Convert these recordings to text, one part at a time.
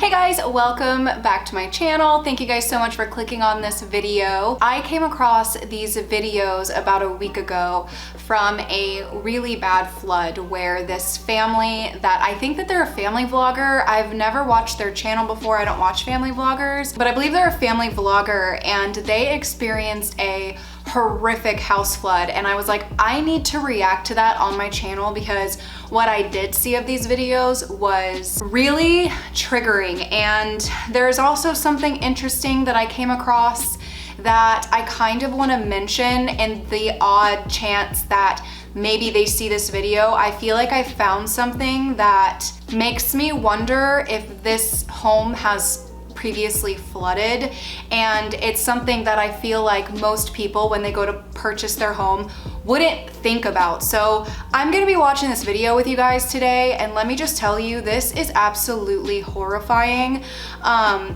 Hey guys, welcome back to my channel. Thank you guys so much for clicking on this video. I came across these videos about a week ago from a really bad flood where this family that I think that they're a family vlogger. I've never watched their channel before. I don't watch family vloggers, but I believe they're a family vlogger and they experienced a horrific house flood, and I was like, I need to react to that on my channel because what I did see of these videos was really triggering. And there's also something interesting that I came across that I kind of want to mention in the odd chance that maybe they see this video. I feel like I found something that makes me wonder if this home has previously flooded, and it's something that I feel like most people when they go to purchase their home wouldn't think about. So I'm gonna be watching this video with you guys today, and let me just tell you, this is absolutely horrifying.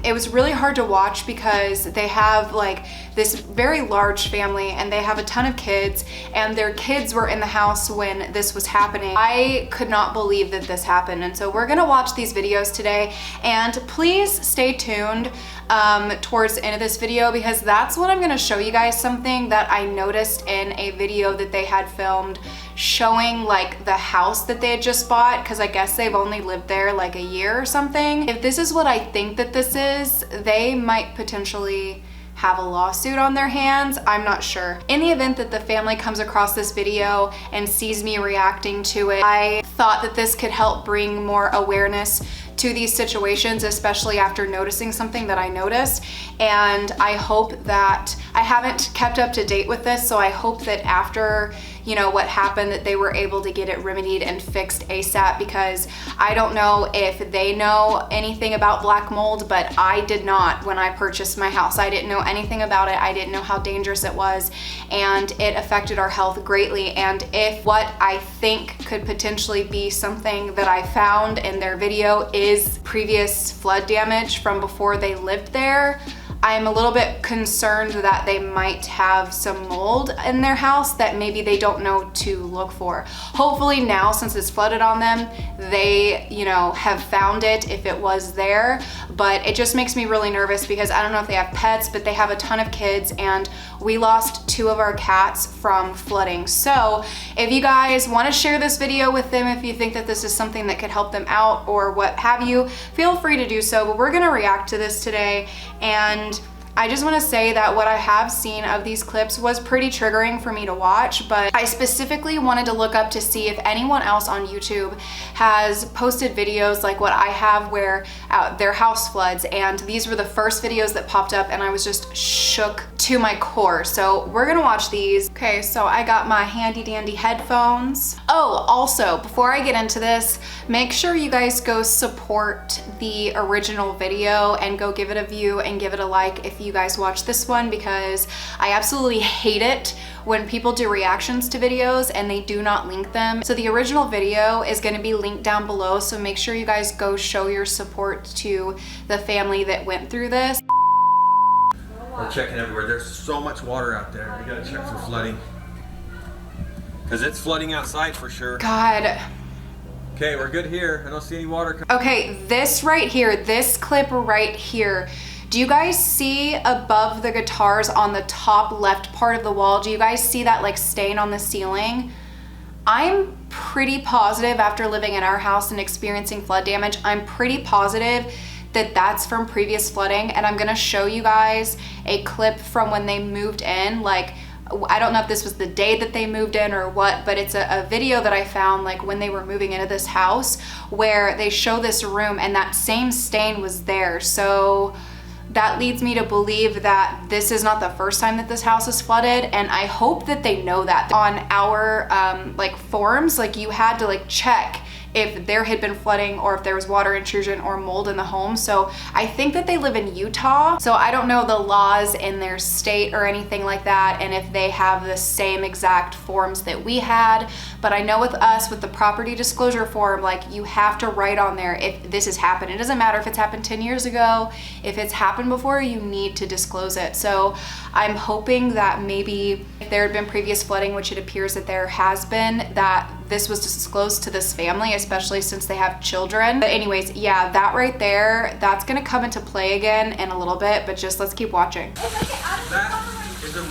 It was really hard to watch because they have like this very large family and they have a ton of kids, and their kids were in the house when this was happening. I could not believe that this happened, and so we're gonna watch these videos today, and please stay tuned towards the end of this video because that's what I'm gonna show you guys, something that I noticed in a video that they had filmed showing like the house that they had just bought, because I guess they've only lived there like a year or something. If this is what I think that this is, they might potentially have a lawsuit on their hands. I'm not sure. In the event that the family comes across this video and sees me reacting to it, I thought that this could help bring more awareness to these situations, especially after noticing something that I noticed. And I hope that I haven't kept up to date with this, so I hope that after, you know, what happened, that they were able to get it remedied and fixed ASAP, because I don't know if they know anything about black mold, but I did not when I purchased my house. I didn't know anything about it. I didn't know how dangerous it was, and it affected our health greatly. And if what I think could potentially be something that I found in their video is previous flood damage from before they lived there, I'm a little bit concerned that they might have some mold in their house that maybe they don't know to look for. Hopefully now, since it's flooded on them, they, you know, have found it if it was there. But it just makes me really nervous because I don't know if they have pets, but they have a ton of kids, and we lost 2 of our cats from flooding. So if you guys want to share this video with them, if you think that this is something that could help them out or what have you, feel free to do so. But we're gonna react to this today, and I just want to say that what I have seen of these clips was pretty triggering for me to watch, but I specifically wanted to look up to see if anyone else on YouTube has posted videos like what I have where their house floods, and these were the first videos that popped up, and I was just shook to my core. So we're gonna watch these. Okay, so I got my handy dandy headphones. Oh, also, before I get into this, make sure you guys go support the original video and go give it a view and give it a like if you guys watch this one, because I absolutely hate it when people do reactions to videos and they do not link them. So the original video is going to be linked down below, so make sure you guys go show your support to the family that went through this. We're checking everywhere. There's so much water out there. We gotta check for flooding, because it's flooding outside for sure. God. Okay, we're good here. I don't see any water. Okay, this right here, this clip right here, do you guys see above the guitars on the top left part of the wall, do you guys see that like stain on the ceiling? I'm pretty positive, after living in our house and experiencing flood damage, I'm pretty positive that that's from previous flooding. And I'm gonna show you guys a clip from when they moved in. Like, I don't know if this was the day that they moved in or what, but it's a video that I found like when they were moving into this house where they show this room and that same stain was there. So that leads me to believe that this is not the first time that this house is flooded, and I hope that they know that. On our like forums, like you had to like check if there had been flooding or if there was water intrusion or mold in the home. So I think that they live in Utah, so I don't know the laws in their state or anything like that, and if they have the same exact forms that we had. But I know with us, with the property disclosure form, like you have to write on there if this has happened. It doesn't matter if it's happened 10 years ago, if it's happened before, you need to disclose it. So I'm hoping that maybe if there had been previous flooding, which it appears that there has been, that this was disclosed to this family, especially since they have children. But anyways, yeah, that right there, that's gonna come into play again in a little bit, but just let's keep watching. That is a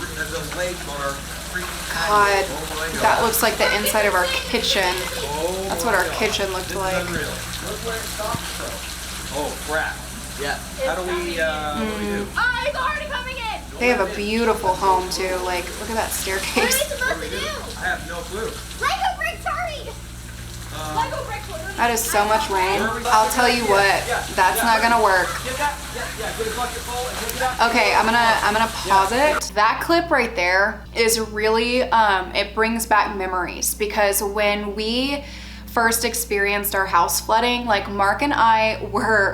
lake on our freaking God, oh my God. that looks like the inside of our kitchen. Oh That's what our kitchen looked this like. Is unreal. Look where it stops though. Oh crap. Yeah. How do we, what do we do? Oh, it's already coming in! They have a beautiful home too. Like, look at that What are we staircase. supposed to do? I have no clue. Lego bricks, hurry! Lego bricks, what do we That is so much rain. I'll tell you what, that's not gonna work. Get that? Yeah, get a bucket full and pick it up. Okay, I'm gonna pause it. That clip right there is really, it brings back memories, because when we first experienced our house flooding, like Mark and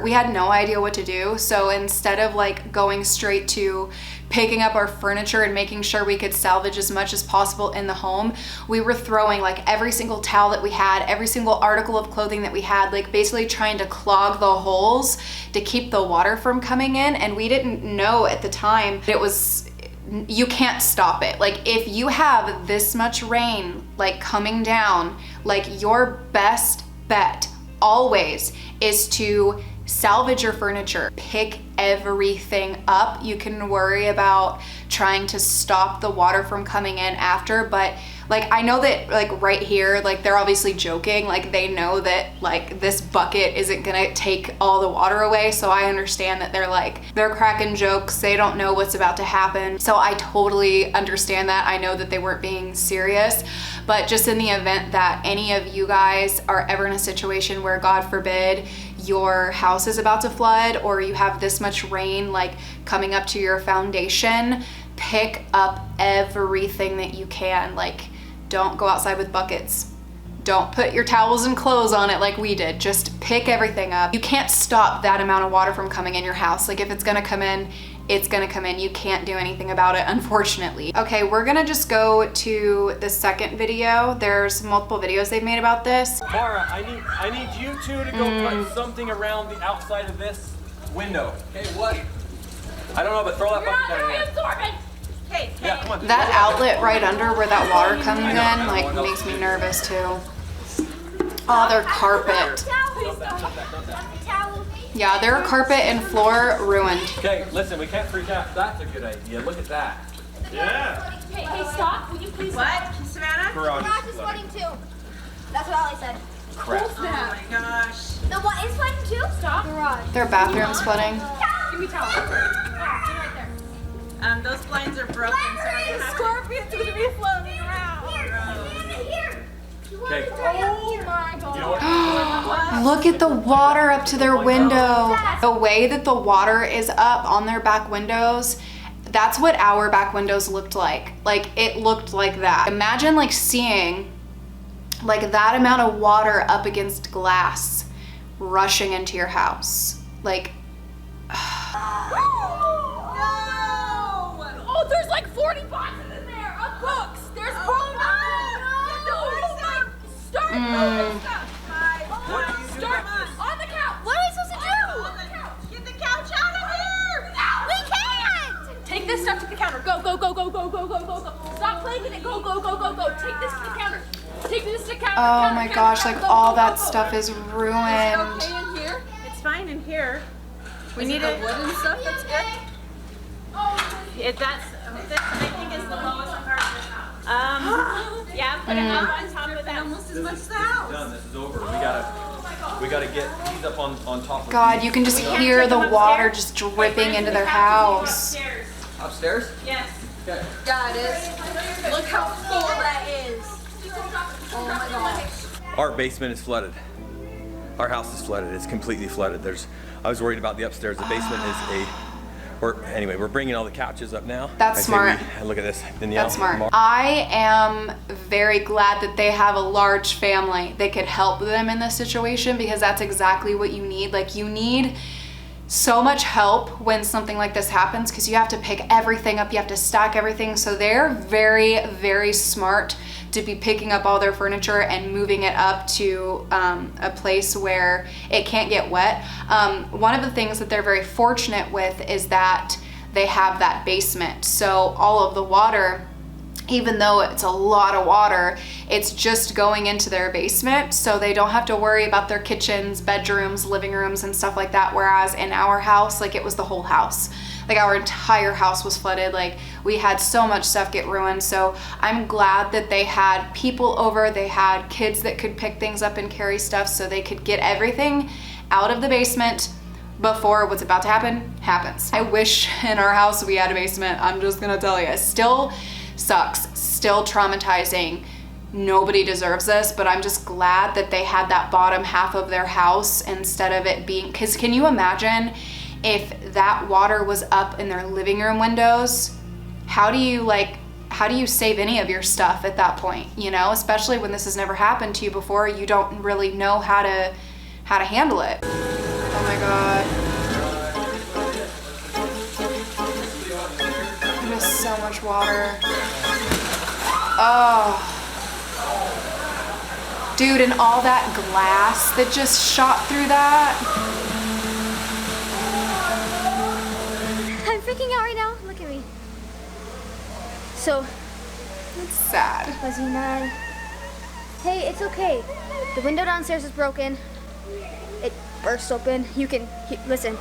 we had no idea what to do. So instead of like going straight to picking up our furniture and making sure we could salvage as much as possible in the home, we were throwing like every single towel that we had, every single article of clothing that we had, like basically trying to clog the holes to keep the water from coming in. And we didn't know at the time that you can't stop it. Like if you have this much rain like coming down, like your best bet always is to salvage your furniture, pick everything up. You can worry about trying to stop the water from coming in after, but like I know that like right here, like they're obviously joking, like they know that like this bucket isn't gonna take all the water away. So I understand that they're cracking jokes, they don't know what's about to happen. So I totally understand that. I know that they weren't being serious, but just in the event that any of you guys are ever in a situation where, God forbid, your house is about to flood or you have this much rain like coming up to your foundation, pick up everything that you can. Like, don't go outside with buckets. Don't put your towels and clothes on it like we did. Just pick everything up. You can't stop that amount of water from coming in your house. Like if it's gonna come in, it's gonna come in. You can't do anything about it, unfortunately. Okay, we're gonna just go to the second video. There's multiple videos they've made about this. Mara, I need you two to go put something around the outside of this window. Okay, what? I don't know, but throw that You're bucket not down very here. absorbent! Hey, Yeah, come on. That outlet right under where that water comes in, like makes me nervous too. Oh, their carpet. Yeah, their carpet and floor ruined. Okay, listen, we can't freak out. That's a good idea. Look at that. Yeah. Hey, stop! Will you please What? Savannah? Garage Garage is is flooding. flooding too. That's what Ollie said. Crap. Oh my gosh. The what is flooding too? Stop. Garage. Their bathroom's flooding. Give me towel. Right there. Those blinds are broken, so we're gonna have to... Scorpion's gonna be floating around. Here. Okay. Oh my god. You know what? Look at the water up to their window. The way that the water is up on their back windows, that's what our back windows looked like. Like it looked like that. Imagine like seeing like that amount of water up against glass rushing into your house. Like, Oh, there's like 40 boxes in there of books. There's books. Start moving stuff. What do you do Start about this? on the couch. What are we supposed to do? On the couch. Get the couch out of here! We can't. Take this stuff to the counter. Go, go, go, go, go, go, go, go, go. Stop playing with it. Go, go, go, go, go. Take this to the counter. Take this to the counter. oh my gosh, like all that stuff is ruined. Okay in here? It's fine in here. We need the wood and stuff that's good. That's I think is the lowest part of the house. Yeah, put it up on top of that. Almost as much as the house. Done. This is over. We gotta get these up on top of God, these. you can just hear the water just dripping into their house. Upstairs? Yes. Okay. Yeah, it is. Look how full that is. Oh my gosh. Our basement is flooded. Our house is flooded. It's completely flooded. I was worried about the upstairs. The basement is anyway, we're bringing all the couches up now. That's I say smart. Look at this, Danielle. That's smart. I am very glad that they have a large family that could help them in this situation, because that's exactly what you need. Like you need so much help when something like this happens, because you have to pick everything up, you have to stack everything. So they're very, very smart to be picking up all their furniture and moving it up to a place where it can't get wet. One of the things that they're very fortunate with is that they have that basement. So all of the water even though it's a lot of water, it's just going into their basement, so they don't have to worry about their kitchens, bedrooms, living rooms, and stuff like that. Whereas in our house, like, it was the whole house. Like, our entire house was flooded. Like, we had so much stuff get ruined. So I'm glad that they had people over. They had kids that could pick things up and carry stuff, so they could get everything out of the basement before what's about to happen happens. I wish in our house we had a basement. I'm just gonna tell you, it still sucks, still traumatizing. Nobody deserves this, but I'm just glad that they had that bottom half of their house instead of it being, because can you imagine if that water was up in their living room windows? How do you save any of your stuff at that point, you know? Especially when this has never happened to you before, you don't really know how to handle it. Oh my God. There's so much water. Oh. Dude, and all that glass that just shot through that. I'm freaking out right now. Look at me. So, It's sad. was he mad? Hey, it's okay. The window downstairs is broken. It burst open. You can listen.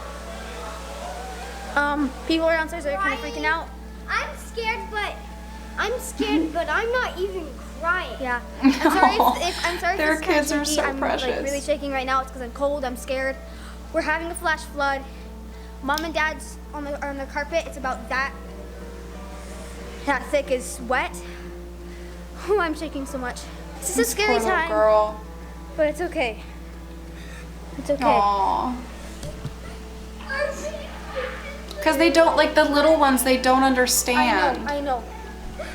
People are downstairs are kind of freaking out. I'm scared, but I'm not even crying. Yeah. I'm sorry if Their it's kids kinda are shaky. so I'm precious. like really shaking right now. It's because I'm cold. I'm scared. We're having a flash flood. Mom and Dad's on the carpet. It's about that thick is wet. Oh, I'm shaking so much. This is a scary Poor little time, girl. but it's okay. It's okay. Aww. Because they don't, like, the little ones, they don't understand. I know. This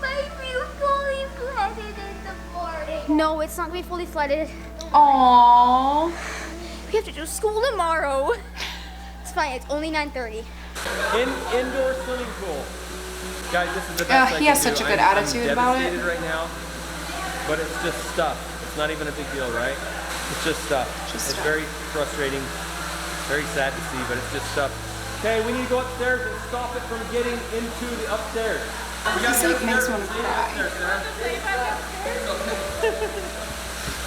might be fully flooded in the morning. No, it's not gonna be fully flooded. Aww. We have to do school tomorrow. It's fine. It's only 9:30. Indoor swimming pool. Guys, this is the best I he can has do. such a good I'm attitude about it. devastated right now, but it's just stuff. It's not even a big deal, right? It's just stuff. Just it's stuff. very frustrating, very sad to see, but it's just stuff. Okay, we need to go upstairs and stop it from getting into the upstairs. This like makes me want to cry.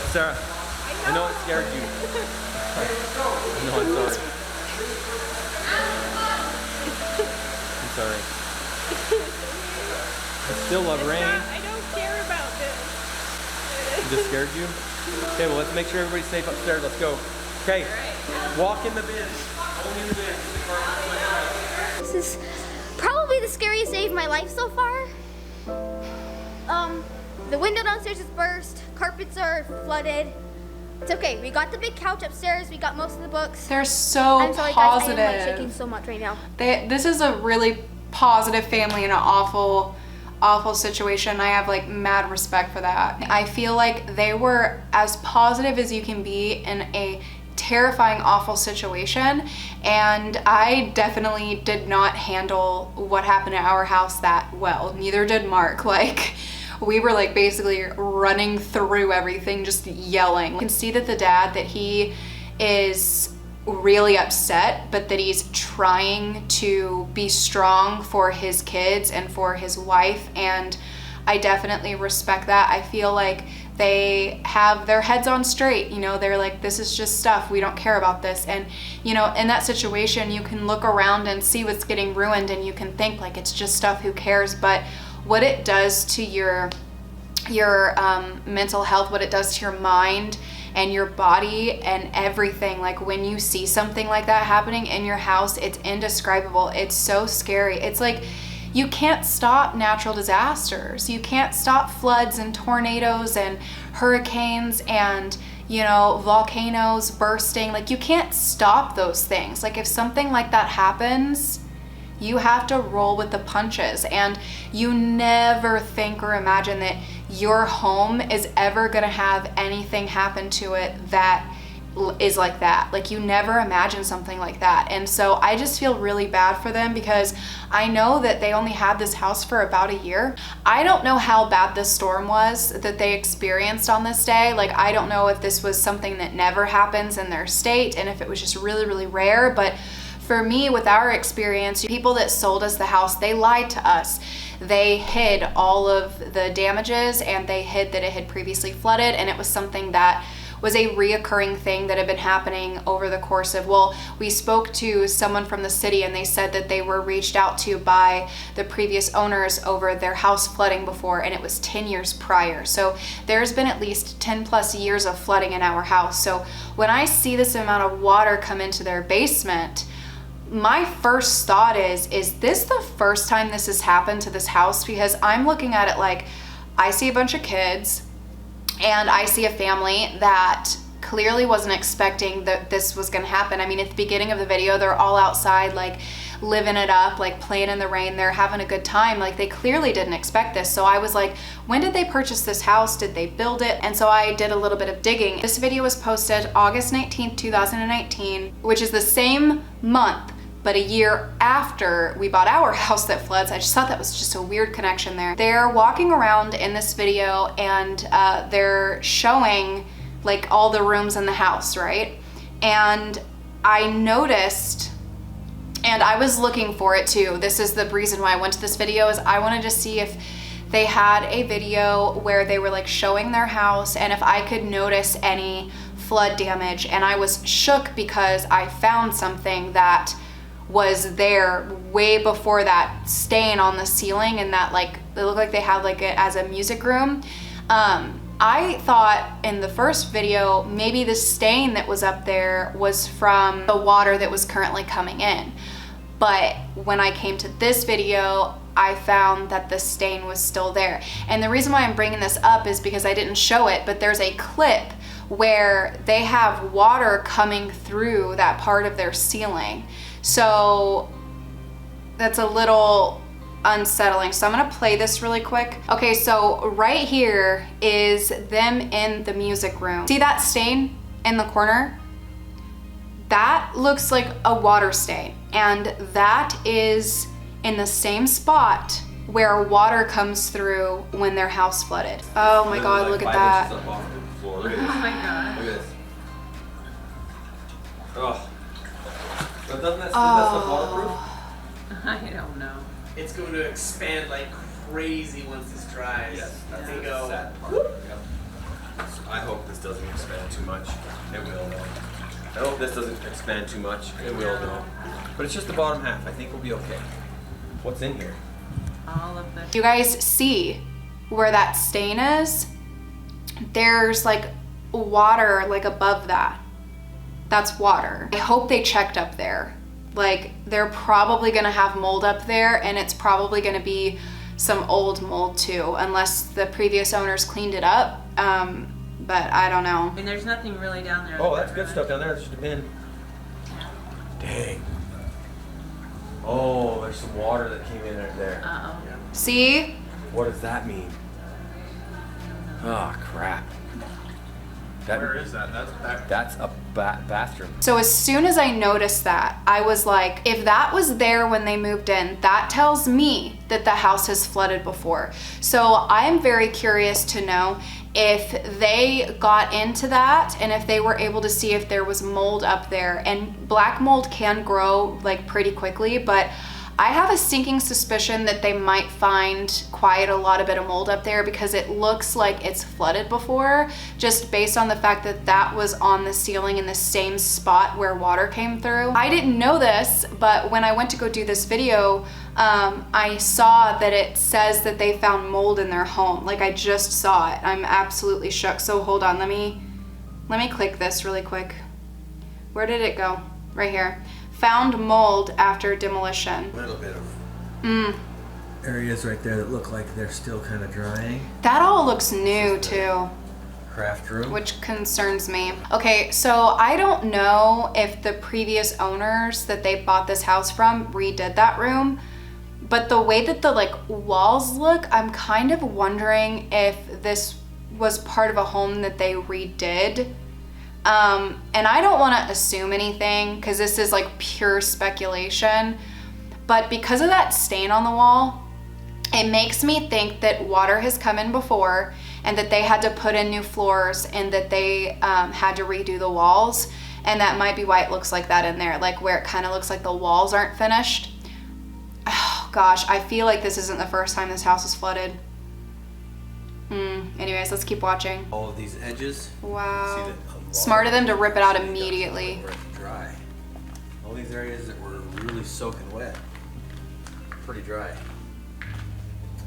Sarah, I know it scared you. No, I'm sorry. I'm sorry. I still love rain. I don't care about this. It just scared you? Okay, well, let's make sure everybody's safe upstairs. Let's go. Okay, walk in the bin. Only in the bin. This is probably the scariest day of my life so far. The window downstairs is burst. Carpets are flooded. It's okay. We got the big couch upstairs. We got most of the books. They're so I'm sorry, positive. guys. I am like shaking so much right now. This is a really positive family in an awful situation. I have like mad respect for that. I feel like they were as positive as you can be in a terrifying, awful situation, and I definitely did not handle what happened at our house that well. Neither did Mark. Like, we were like basically running through everything, just yelling. You can see that the dad, that he is really upset, but that he's trying to be strong for his kids and for his wife, and I definitely respect that. I feel like they have their heads on straight, you know, they're like, this is just stuff, we don't care about this. And you know, in that situation, you can look around and see what's getting ruined, and you can think like, it's just stuff, who cares? But what it does to your mental health, what it does to your mind and your body and everything, like when you see something like that happening in your house, it's indescribable. It's so scary. It's like, you can't stop natural disasters. You can't stop floods and tornadoes and hurricanes and, you know, volcanoes bursting. Like, you can't stop those things. Like, if something like that happens, you have to roll with the punches, and you never think or imagine that your home is ever gonna have anything happen to it that is like that. Like, you never imagine something like that. And so I just feel really bad for them, because I know that they only had this house for about a year. I don't know how bad this storm was that they experienced on this day. Like, I don't know if this was something that never happens in their state and if it was just really, really rare, but For me, with our experience, people that sold us the house, they lied to us. They hid all of the damages and they hid that it had previously flooded, and it was something that was a reoccurring thing that had been happening over the course of, well, we spoke to someone from the city and they said that they were reached out to by the previous owners over their house flooding before, and it was 10 years prior. So there's been at least 10 plus years of flooding in our house. So when I see this amount of water come into their basement, my first thought is this the first time this has happened to this house? Because I'm looking at it like, I see a bunch of kids and I see a family that clearly wasn't expecting that this was gonna happen. I mean, at the beginning of the video, they're all outside, like living it up, like playing in the rain, they're having a good time. Like they clearly didn't expect this. So I was like, when did they purchase this house? Did they build it? And so I did a little bit of digging. This video was posted August 19th, 2019, which is the same month but a year after we bought our house that floods. I just thought that was just a weird connection there. They're walking around in this video and they're showing like all the rooms in the house, right? And I noticed, and I was looking for it too. This is the reason why I went to this video, is I wanted to see if they had a video where they were like showing their house and if I could notice any flood damage. And I was shook because I found something that was there way before that stain on the ceiling, and that like it looked like they had like it as a music room. I thought in the first video maybe the stain that was up there was from the water that was currently coming in, but when I came to this video I found that the stain was still there. And the reason why I'm bringing this up is because I didn't show it, but there's a clip where they have water coming through that part of their ceiling. So that's a little unsettling. So I'm gonna play this really quick. Okay, so right here is them in the music room. See that stain in the corner? That looks like a water stain, and that is in the same spot where water comes through when their house flooded. Oh my God, look at that. Look at this. Oh my God. Look at this. Oh. But doesn't that stuff waterproof? I don't know. It's going to expand like crazy once this dries. Yes, that's They the go. sad part. Yep. I hope this doesn't expand too much. It will though. I hope this doesn't expand too much. It will though. But it's just the bottom half. I think we'll be okay. What's in here? All of the. You guys see where that stain is? There's like water like above that. That's water. I hope they checked up there. Like they're probably gonna have mold up there, and it's probably gonna be some old mold too, unless the previous owners cleaned it up. But I don't know. I mean, there's nothing really down there. Oh, that's good stuff down there. That should have been. Dang. Oh, there's some water that came in right there. Uh-oh. See? What does that mean? Oh, crap. Where is that? That's back. That's a bathroom. So as soon as I noticed that, I was like, if that was there when they moved in, that tells me that the house has flooded before. So I'm very curious to know if they got into that and if they were able to see if there was mold up there. And black mold can grow like pretty quickly, but I have a sinking suspicion that they might find quite a lot of bit of mold up there, because it looks like it's flooded before, just based on the fact that that was on the ceiling in the same spot where water came through. I didn't know this, but when I went to go do this video, I saw that it says that they found mold in their home. Like I just saw it. I'm absolutely shook. So hold on, let me click this really quick. Where did it go? Right here. Found mold after demolition. A little bit of areas right there that look like they're still kind of drying. That all looks new too, Craft room. which concerns me. Okay, so I don't know if the previous owners that they bought this house from redid that room, but the way that the like walls look, I'm kind of wondering if this was part of a home that they redid. And I don't want to assume anything because this is like pure speculation, but because of that stain on the wall, it makes me think that water has come in before and that they had to put in new floors and that they had to redo the walls. and that might be why it looks like that in there, like where it kind of looks like the walls aren't finished. Oh gosh, I feel like this isn't the first time this house is flooded. Anyways, let's keep watching. All of these edges. Wow. Smart of them to rip it out immediately. Dry. All these areas that were really soaking wet, pretty dry.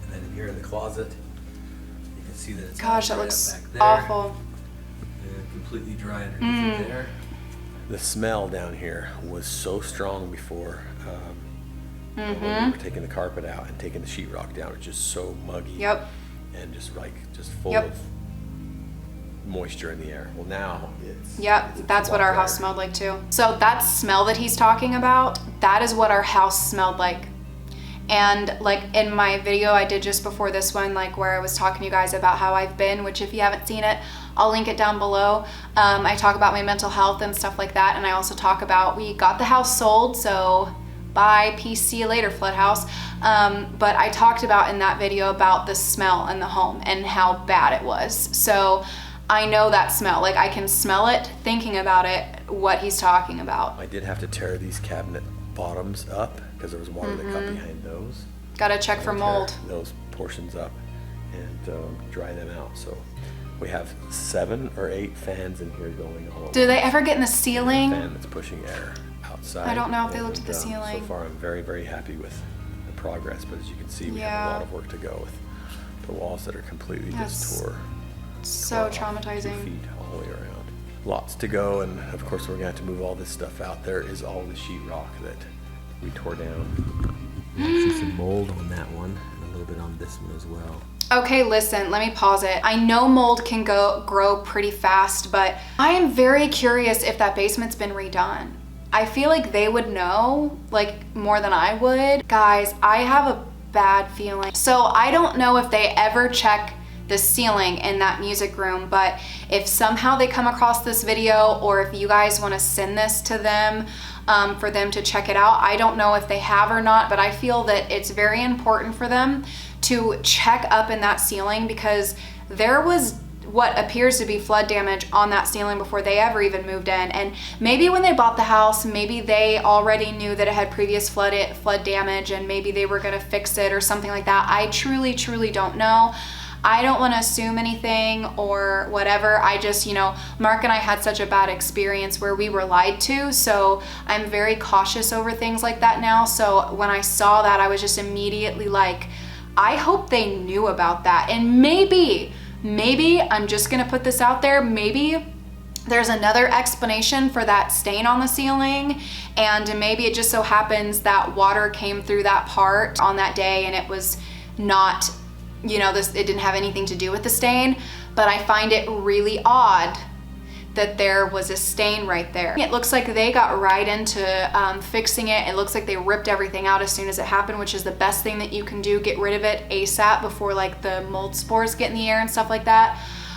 And then here in the closet, you can see that it's Gosh, all that dried looks up back there. awful. And completely dry underneath it there. The smell down here was so strong before. When we were taking the carpet out and taking the sheetrock down, it's just so muggy. Yep. And just full of moisture in the air. Well, now it's... Yep, that's what our house smelled like too. So that smell that he's talking about, that is what our house smelled like. And like in my video I did just before this one, like where I was talking to you guys about how I've been, which if you haven't seen it, I'll link it down below. I talk about my mental health and stuff like that. And I also talk about, we got the house sold, so bye, peace, see you later, flood house. But I talked about in that video about the smell in the home and how bad it was. So I know that smell, like I can smell it, thinking about it, what he's talking about. I did have to tear these cabinet bottoms up because there was water that got behind those. Gotta check for mold. Those portions up and dry them out. So we have 7 or 8 fans in here going all over. Do they ever get in the ceiling? Fan that's pushing air outside. I don't know if they looked at the ceiling. So far I'm very, very happy with the progress, but as you can see, we have a lot of work to go with the walls that are completely just tore. So traumatizing. 2 feet all the way around. Lots to go, and of course we're gonna have to move all this stuff out. There is all the sheetrock that we tore down. You can see some mold on that one, and a little bit on this one as well. Okay, listen, let me pause it. I know mold can grow pretty fast, but I am very curious if that basement's been redone. I feel like they would know, like more than I would. Guys, I have a bad feeling. So I don't know if they ever check the ceiling in that music room, but if somehow they come across this video, or if you guys want to send this to them for them to check it out, I don't know if they have or not, but I feel that it's very important for them to check up in that ceiling, because there was what appears to be flood damage on that ceiling before they ever even moved in. And maybe when they bought the house, maybe they already knew that it had previous flood damage, and maybe they were gonna fix it or something like that. I truly don't know. I don't want to assume anything or whatever. I just, you know, Mark and I had such a bad experience where we were lied to, so I'm very cautious over things like that now. So when I saw that, I was just immediately like, I hope they knew about that. And maybe I'm just gonna put this out there, maybe there's another explanation for that stain on the ceiling, and maybe it just so happens that water came through that part on that day and it was not, you know, it didn't have anything to do with the stain. But I find it really odd that there was a stain right there. It looks like they got right into fixing it. It looks like they ripped everything out as soon as it happened, which is the best thing that you can do. Get rid of it ASAP before like the mold spores get in the air and stuff like that.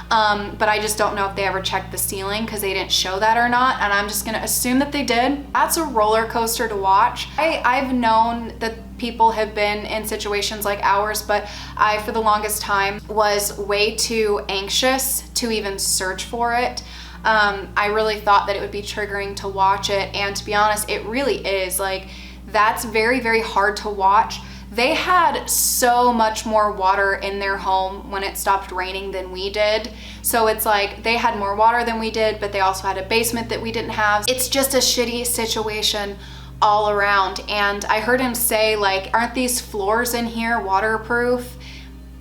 But I just don't know if they ever checked the ceiling, because they didn't show that or not, and I'm just gonna assume that they did. That's a roller coaster to watch. I've known that people have been in situations like ours, but I, for the longest time, was way too anxious to even search for it. I really thought that it would be triggering to watch it, and to be honest, it really is. Like, that's very hard to watch. They had so much more water in their home when it stopped raining than we did. So it's like they had more water than we did, but they also had a basement that we didn't have. It's just a shitty situation all around. And I heard him say, like, aren't these floors in here waterproof?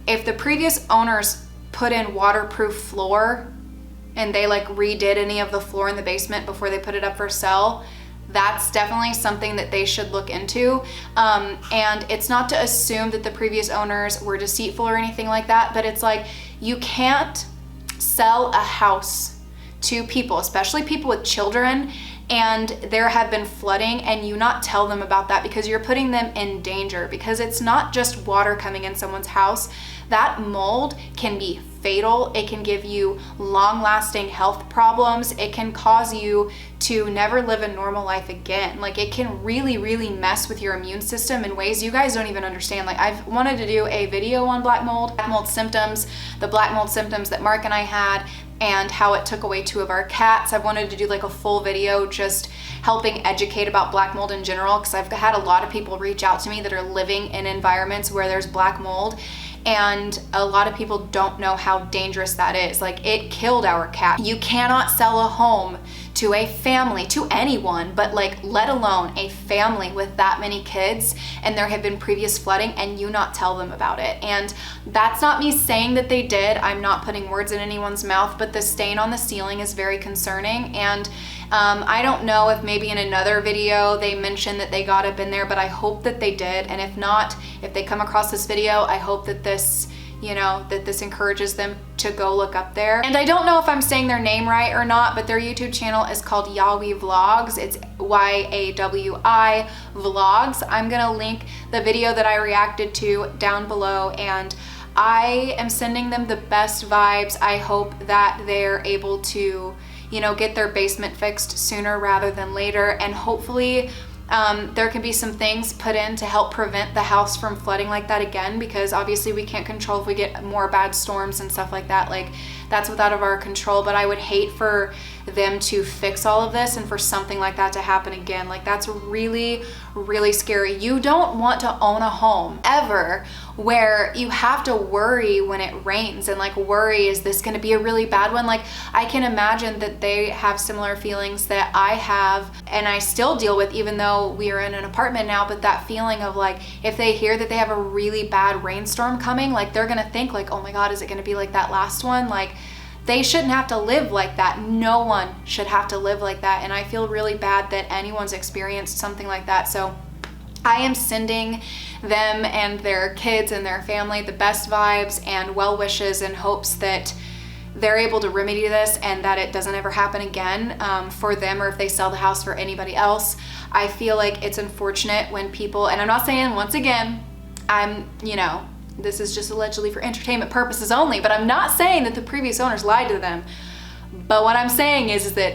If the previous owners put in waterproof floor and they like redid any of the floor in the basement before they put it up for sale, that's definitely something that they should look into. And it's not to assume that the previous owners were deceitful or anything like that, but it's like, you can't sell a house to people, especially people with children, and there have been flooding, and you not tell them about that, because you're putting them in danger. Because it's not just water coming in someone's house. That mold can be fatal. It can give you long-lasting health problems. It can cause you to never live a normal life again. Like, it can really mess with your immune system in ways you guys don't even understand. Like, I've wanted to do a video on black mold symptoms, the black mold symptoms that Mark and I had. and how it took away 2 of our cats. I've wanted to do like a full video just helping educate about black mold in general, because I've had a lot of people reach out to me that are living in environments where there's black mold, and a lot of people don't know how dangerous that is. Like, it killed our cat. You cannot sell a home to a family, to anyone, but like, let alone a family with that many kids, and there have been previous flooding, and you not tell them about it. And that's not me saying that they did. I'm not putting words in anyone's mouth, but the stain on the ceiling is very concerning. And I don't know if maybe in another video they mentioned that they got up in there, but I hope that they did. And if not, if they come across this video, I hope that this, you know, that this encourages them to go look up there. And I don't know if I'm saying their name right or not, but their YouTube channel is called Yawi Vlogs. It's YAWI Vlogs. I'm gonna link the video that I reacted to down below, and I am sending them the best vibes. I hope that they're able to, you know, get their basement fixed sooner rather than later, and hopefully there can be some things put in to help prevent the house from flooding like that again, because obviously we can't control if we get more bad storms and stuff like that. Like, that's without of our control, but I would hate for them to fix all of this and for something like that to happen again. Like, that's really, really scary. You don't want to own a home ever where you have to worry when it rains and like worry, is this going to be a really bad one? Like, I can imagine that they have similar feelings that I have and I still deal with, even though we are in an apartment now. But that feeling of like, if they hear that they have a really bad rainstorm coming, like, they're going to think like, oh my God, is it going to be like that last one? Like, they shouldn't have to live like that. No one should have to live like that. And I feel really bad that anyone's experienced something like that. So I am sending them and their kids and their family the best vibes and well wishes, in hopes that they're able to remedy this and that it doesn't ever happen again for them, or if they sell the house for anybody else. I feel like it's unfortunate when people, and I'm not saying, once again, you know, this is just allegedly for entertainment purposes only, but I'm not saying that the previous owners lied to them. But what I'm saying is that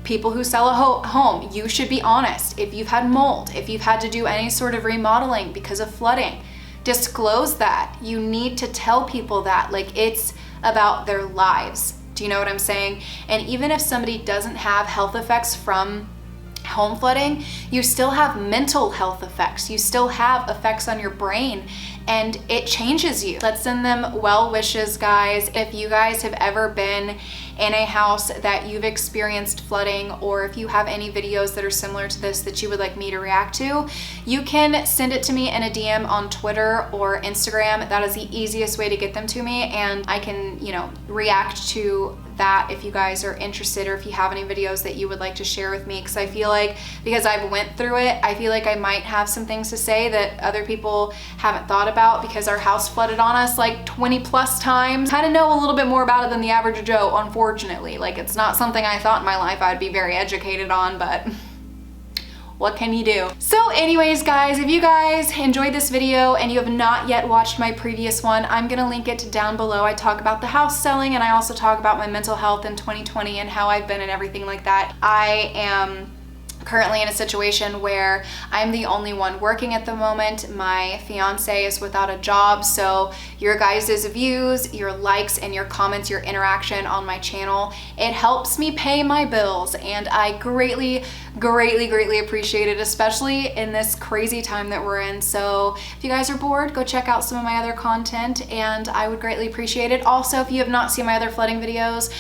people who sell a home, you should be honest. If you've had mold, if you've had to do any sort of remodeling because of flooding, disclose that. You need to tell people that. Like, it's about their lives. Do you know what I'm saying? And even if somebody doesn't have health effects from home flooding, you still have mental health effects. You still have effects on your brain, and it changes you. Let's send them well wishes, guys. If you guys have ever been in a house that you've experienced flooding, or if you have any videos that are similar to this that you would like me to react to, you can send it to me in a DM on Twitter or Instagram. That is the easiest way to get them to me, and I can, you know, react to that if you guys are interested, or if you have any videos that you would like to share with me, because I feel like, because I've went through it, I feel like I might have some things to say that other people haven't thought about, because our house flooded on us like 20 plus times. Kind of know a little bit more about it than the average Joe, unfortunately. Like, it's not something I thought in my life I'd be very educated on, but what can you do? So anyways, guys, if you guys enjoyed this video and you have not yet watched my previous one, I'm gonna link it down below. I talk about the house selling, and I also talk about my mental health in 2020 and how I've been and everything like that. I am currently in a situation where I'm the only one working at the moment. My fiance is without a job, so your guys' views, your likes, and your comments, your interaction on my channel, it helps me pay my bills, and I greatly, greatly, greatly appreciate it, especially in this crazy time that we're in. So if you guys are bored, go check out some of my other content, and I would greatly appreciate it. Also, if you have not seen my other flooding videos,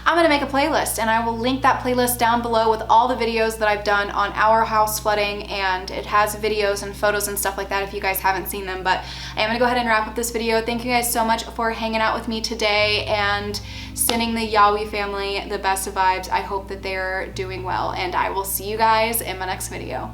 I'm gonna make a playlist, and I will link that playlist down below with all the videos that I've done on our house flooding, and it has videos and photos and stuff like that if you guys haven't seen them. But I am gonna go ahead and wrap up this video. Thank you guys so much for hanging out with me today and sending the Yawi family the best of vibes. I hope that they're doing well, and I will see you guys in my next video.